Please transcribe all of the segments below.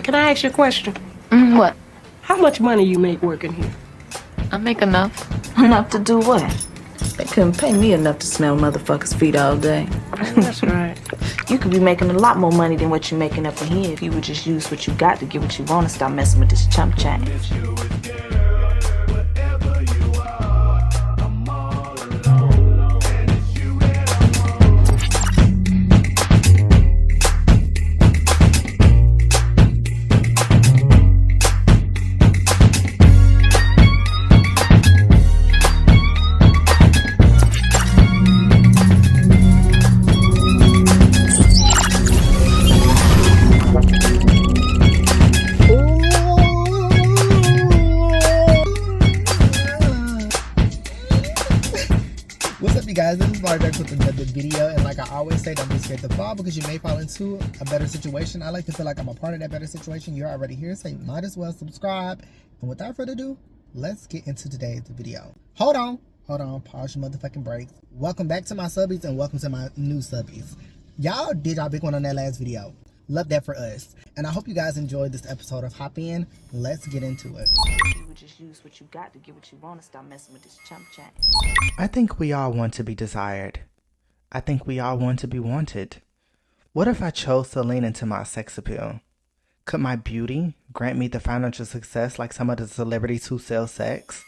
Can I ask you a question? What? How much money you make working here? I make enough. Enough to do what? They couldn't pay me enough to smell motherfuckers' feet all day. That's right. You could be making a lot more money than what you're making up in here if you would just use what you got to get what you want and stop messing with this chump change. What's up, you guys? This is Mark with another video, and like I always say, don't be scared to fall because you may fall into a better situation. I like to feel like I'm a part of that better situation. You're already here, so you might as well subscribe. And without further ado, let's get into today's video. Hold on, pause your motherfucking brakes. Welcome back to my subbies and welcome to my new subbies. Y'all did y'all big one on that last video. Love that for us. And I hope you guys enjoyed this episode of Hop In. Let's get into it. You would just use what you got to get what you want and stop messing with this chump change. I think we all want to be desired. I think we all want to be wanted. What if I chose to lean into my sex appeal? Could my beauty grant me the financial success like some of the celebrities who sell sex?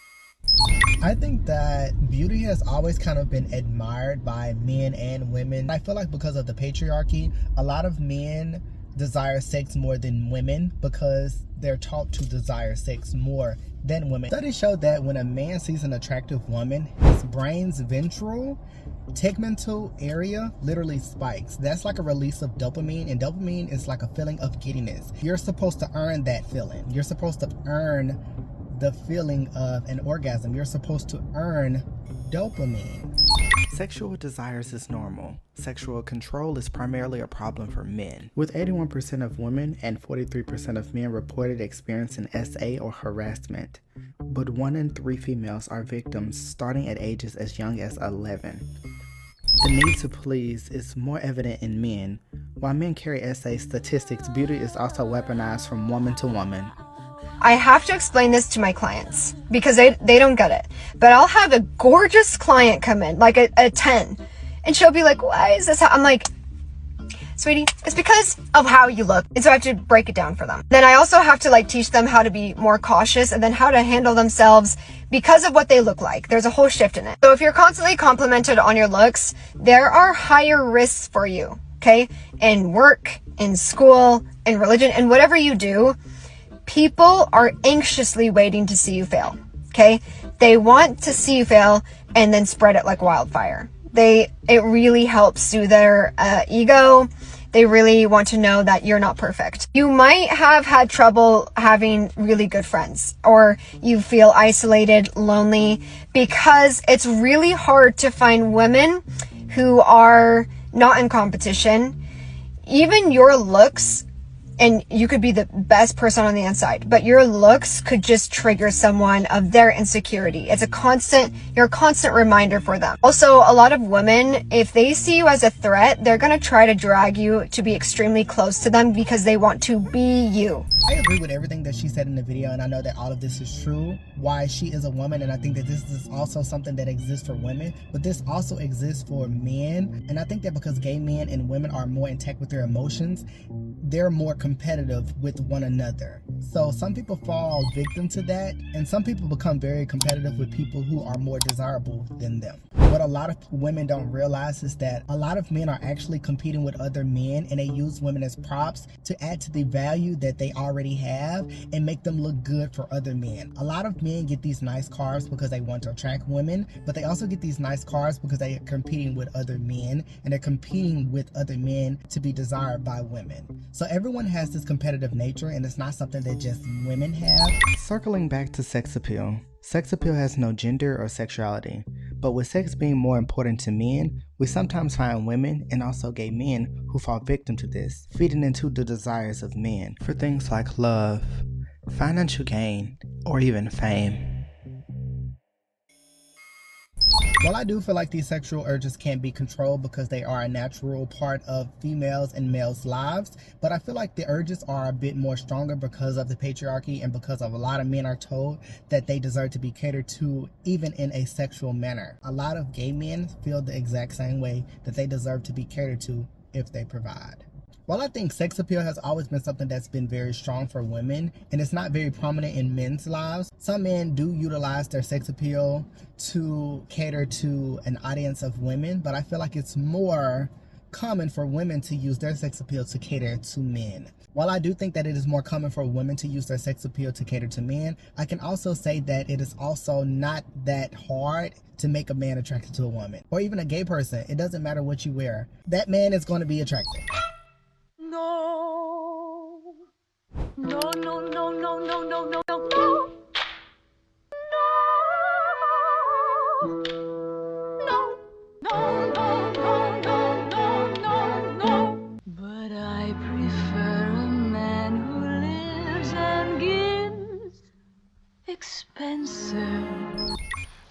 I think that beauty has always kind of been admired by men and women. I feel like because of the patriarchy, a lot of men desire sex more than women because they're taught to desire sex more than women. Studies show that when a man sees an attractive woman, his brain's ventral tegmental area literally spikes. That's like a release of dopamine, and dopamine is like a feeling of giddiness. You're supposed to earn that feeling. You're supposed to earn the feeling of an orgasm. You're supposed to earn dopamine. Sexual desires is normal. Sexual control is primarily a problem for men. With 81% of women and 43% of men reported experiencing SA or harassment, but 1 in 3 females are victims starting at ages as young as 11. The need to please is more evident in men. While men carry SA statistics, beauty is also weaponized from woman to woman. I have to explain this to my clients because they don't get it. But I'll have a gorgeous client come in, like a 10, and she'll be like, why is this? I'm like, sweetie, it's because of how you look. And so I have to break it down for them. Then I also have to like teach them how to be more cautious and then how to handle themselves because of what they look like. There's a whole shift in it. So if you're constantly complimented on your looks, there are higher risks for you, okay? In work, in school, in religion, and whatever you do, people are anxiously waiting to see you fail, okay? They want to see you fail and then spread it like wildfire. It really helps soothe their ego. They really want to know that you're not perfect. You might have had trouble having really good friends, or you feel isolated, lonely, because it's really hard to find women who are not in competition. Even your looks, and you could be the best person on the inside, but your looks could just trigger someone of their insecurity. You're a constant reminder for them. Also, a lot of women, if they see you as a threat, they're gonna try to drag you to be extremely close to them because they want to be you. I agree with everything that she said in the video, and I know that all of this is true. Why she is a woman, and I think that this is also something that exists for women, but this also exists for men. And I think that because gay men and women are more intact with their emotions, they're more competitive with one another. So some people fall victim to that, and some people become very competitive with people who are more desirable than them. What a lot of women don't realize is that a lot of men are actually competing with other men, and they use women as props to add to the value that they already have and make them look good for other men. A lot of men get these nice cars because they want to attract women, but they also get these nice cars because they are competing with other men, and they're competing with other men to be desired by women. So everyone has this competitive nature, and it's not something that just women have. Circling back to sex appeal has no gender or sexuality, but with sex being more important to men, we sometimes find women and also gay men who fall victim to this, feeding into the desires of men for things like love, financial gain, or even fame. While I do feel like these sexual urges can't be controlled because they are a natural part of females and males' lives, but I feel like the urges are a bit more stronger because of the patriarchy and because of a lot of men are told that they deserve to be catered to even in a sexual manner. A lot of gay men feel the exact same way, that they deserve to be catered to if they provide. While I think sex appeal has always been something that's been very strong for women and it's not very prominent in men's lives, some men do utilize their sex appeal to cater to an audience of women, but I feel like it's more common for women to use their sex appeal to cater to men. While I do think that it is more common for women to use their sex appeal to cater to men, I can also say that it is also not that hard to make a man attracted to a woman, or even a gay person. It doesn't matter what you wear. That man is going to be attracted. No, no, no, no, no, no, no, no, no, no. But I prefer a man who lives and gives expensive.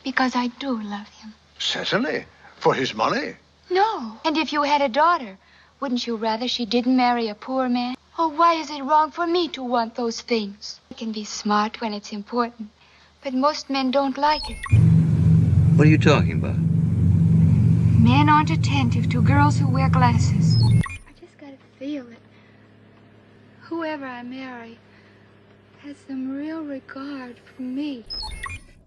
Because I do love him. Certainly. For his money. No. And if you had a daughter, wouldn't you rather she didn't marry a poor man? Oh, why is it wrong for me to want those things? I can be smart when it's important, but most men don't like it. What are you talking about? Men aren't attentive to girls who wear glasses. I just gotta feel it. Whoever I marry has some real regard for me.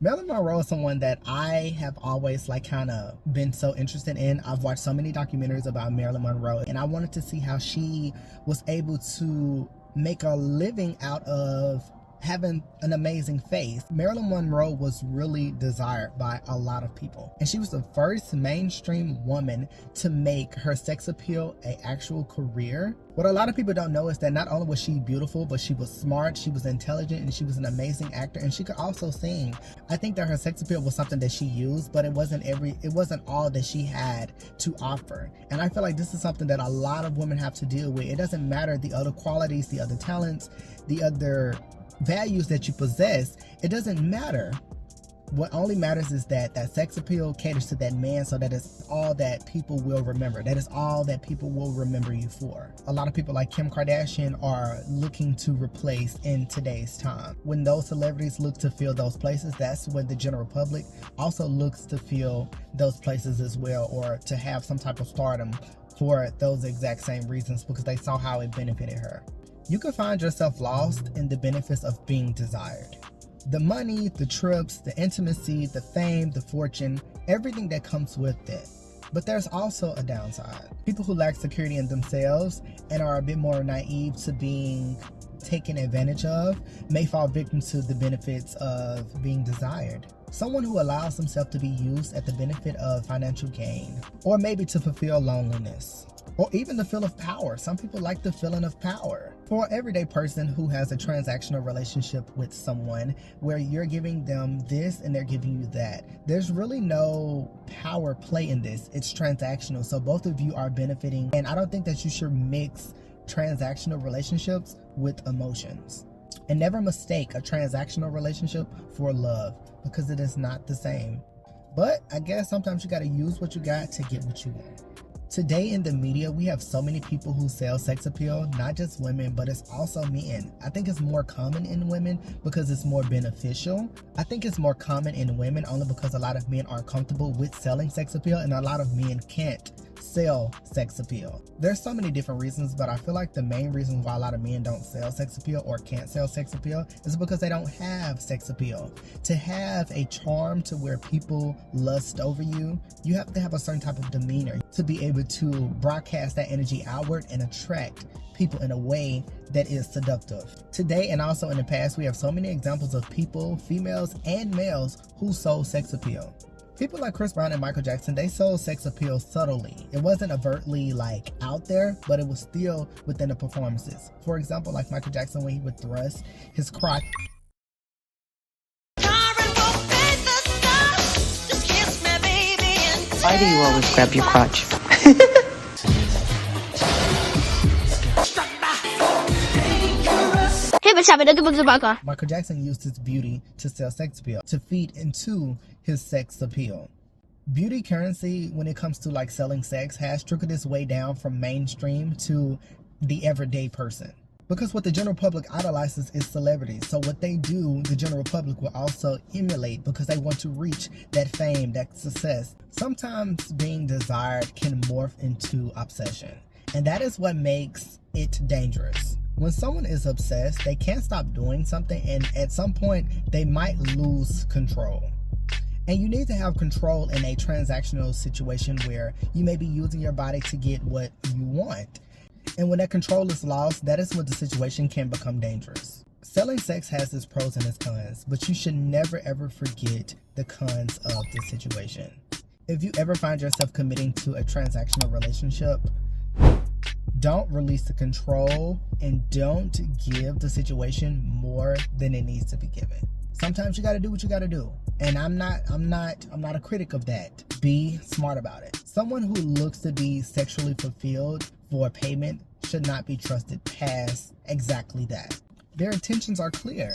Marilyn Monroe is someone that I have always kind of been so interested in. I've watched so many documentaries about Marilyn Monroe, and I wanted to see how she was able to make a living out of having an amazing face. Marilyn Monroe was really desired by a lot of people, and she was the first mainstream woman to make her sex appeal an actual career. What a lot of people don't know is that not only was she beautiful, but she was smart, she was intelligent, and she was an amazing actor, and she could also sing. I think that her sex appeal was something that she used, but it wasn't all that she had to offer. And I feel like this is something that a lot of women have to deal with. It doesn't matter the other qualities, the other talents, the other values that you possess. It doesn't matter. What only matters is that sex appeal caters to that man, so that is all that people will remember. That is all that people will remember you for. A lot of people like Kim Kardashian are looking to replace in today's time. When those celebrities look to fill those places, that's when the general public also looks to fill those places as well, or to have some type of stardom for those exact same reasons, because they saw how it benefited her. You can find yourself lost in the benefits of being desired. The money, the trips, the intimacy, the fame, the fortune, everything that comes with it. But there's also a downside. People who lack security in themselves and are a bit more naive to being taken advantage of may fall victim to the benefits of being desired. Someone who allows himself to be used at the benefit of financial gain, or maybe to fulfill loneliness, or even the feel of power. Some people like the feeling of power. For an everyday person who has a transactional relationship with someone where you're giving them this and they're giving you that, there's really no power play in this. It's transactional, so both of you are benefiting, and I don't think that you should mix transactional relationships with emotions. And never mistake a transactional relationship for love, because it is not the same. But I guess sometimes you gotta use what you got to get what you want. Today in the media, we have so many people who sell sex appeal, not just women, but it's also men. I think it's more common in women because it's more beneficial. I think it's more common in women only because a lot of men aren't comfortable with selling sex appeal, and a lot of men can't sell sex appeal. There's so many different reasons, but I feel like the main reason why a lot of men don't sell sex appeal or can't sell sex appeal is because they don't have sex appeal. To have a charm to where people lust over you, you have to have a certain type of demeanor to be able to broadcast that energy outward and attract people in a way that is seductive. Today and also in the past, we have so many examples of people, females and males, who sold sex appeal. People like Chris Brown and Michael Jackson, they sold sex appeal subtly. It wasn't overtly out there, but it was still within the performances. For example, like Michael Jackson, when he would thrust his crotch. Why do you always grab your crotch? Michael Jackson used his beauty to sell sex appeal, to feed into his sex appeal. Beauty currency, when it comes to like selling sex, has trickled its way down from mainstream to the everyday person. Because what the general public idolizes is celebrities. So what they do, the general public will also emulate because they want to reach that fame, that success. Sometimes being desired can morph into obsession. And that is what makes it dangerous. When someone is obsessed, they can't stop doing something, and at some point they might lose control. And you need to have control in a transactional situation where you may be using your body to get what you want. And when that control is lost, that is when the situation can become dangerous. Selling sex has its pros and its cons, but you should never ever forget the cons of the situation. If you ever find yourself committing to a transactional relationship, don't release the control and don't give the situation more than it needs to be given. Sometimes you got to do what you got to do. And I'm not a critic of that. Be smart about it. Someone who looks to be sexually fulfilled for payment should not be trusted past exactly that. Their intentions are clear.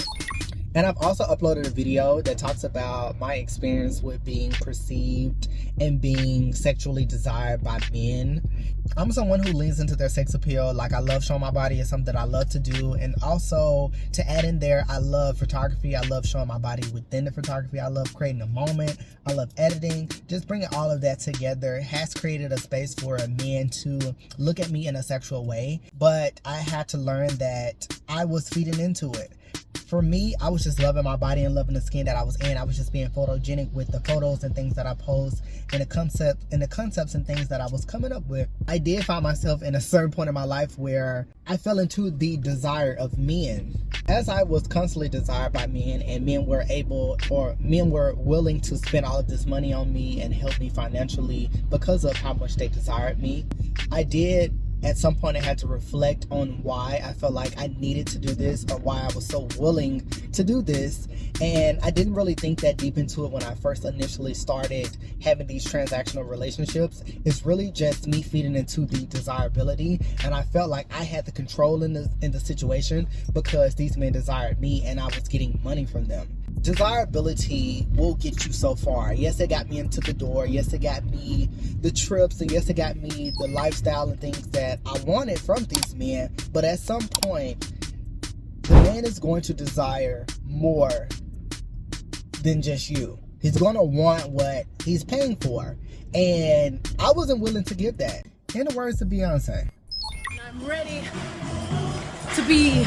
And I've also uploaded a video that talks about my experience with being perceived and being sexually desired by men. I'm someone who leans into their sex appeal. Like, I love showing my body. It's something that I love to do. And also, to add in there, I love photography. I love showing my body within the photography. I love creating a moment. I love editing. Just bringing all of that together has created a space for a man to look at me in a sexual way. But I had to learn that I was feeding into it. For me, I was just loving my body and loving the skin that I was in. I was just being photogenic with the photos and things that I post and the concepts and things that I was coming up with. I did find myself in a certain point in my life where I fell into the desire of men. As I was constantly desired by men, and men were willing to spend all of this money on me and help me financially because of how much they desired me, I did at some point I had to reflect on why I felt like I needed to do this, or why I was so willing to do this. And I didn't really think that deep into it when I first initially started having these transactional relationships. It's really just me feeding into the desirability, and I felt like I had the control in the situation because these men desired me and I was getting money from them. Desirability will get you so far. Yes, it got me into the door. Yes, it got me the trips, and yes, it got me the lifestyle and things that I wanted from these men. But at some point, the man is going to desire more than just you. He's going to want what he's paying for. And I wasn't willing to give that. In the words of Beyonce, I'm ready to be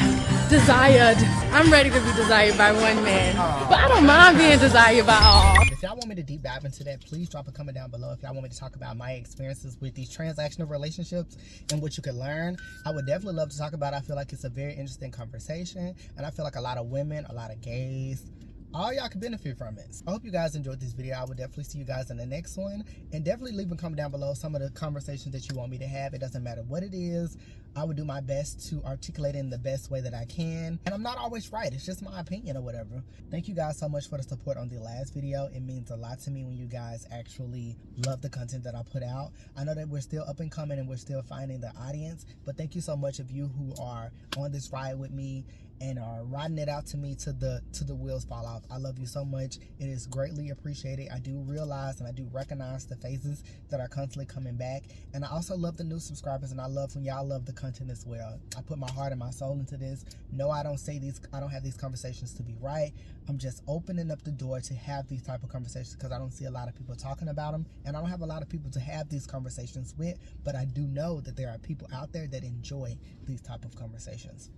desired. I'm ready to be desired by one man. But I don't mind being desired by all. if y'all want me to deep dive into that, please drop a comment down below. If y'all want me to talk about my experiences with these transactional relationships and what you can learn, I would definitely love to talk about it. I feel like it's a very interesting conversation, and I feel like a lot of women, a lot of gays, all y'all can benefit from it. So I hope you guys enjoyed this video. I will definitely see you guys in the next one, and definitely leave a comment down below some of the conversations that you want me to have. It doesn't matter what it is. I will do my best to articulate it in the best way that I can, and I'm not always right. It's just my opinion or whatever. Thank you guys so much for the support on the last video. It means a lot to me when you guys actually love the content that I put out. I know that we're still up and coming and we're still finding the audience, but thank you so much of you who are on this ride with me and are riding it out to me to the wheels fall off. I love you so much. It is greatly appreciated. I do realize and I do recognize the faces that are constantly coming back, and I also love the new subscribers, and I love when y'all love the content as well. I put my heart and my soul into this. No, I don't have these conversations to be right. I'm just opening up the door to have these type of conversations because I don't see a lot of people talking about them, and I don't have a lot of people to have these conversations with, but I do know that there are people out there that enjoy these type of conversations.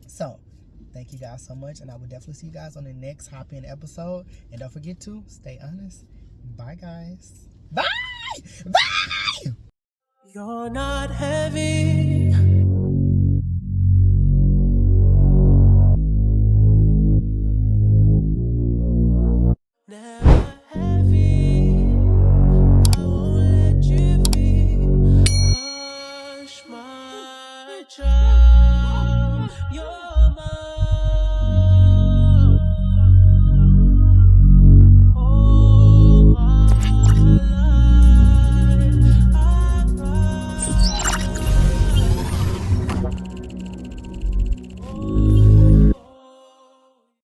So, thank you guys so much, and I will definitely see you guys on the next Hop In episode. And don't forget to stay honest. Bye, guys. Bye! Bye! You're not heavy.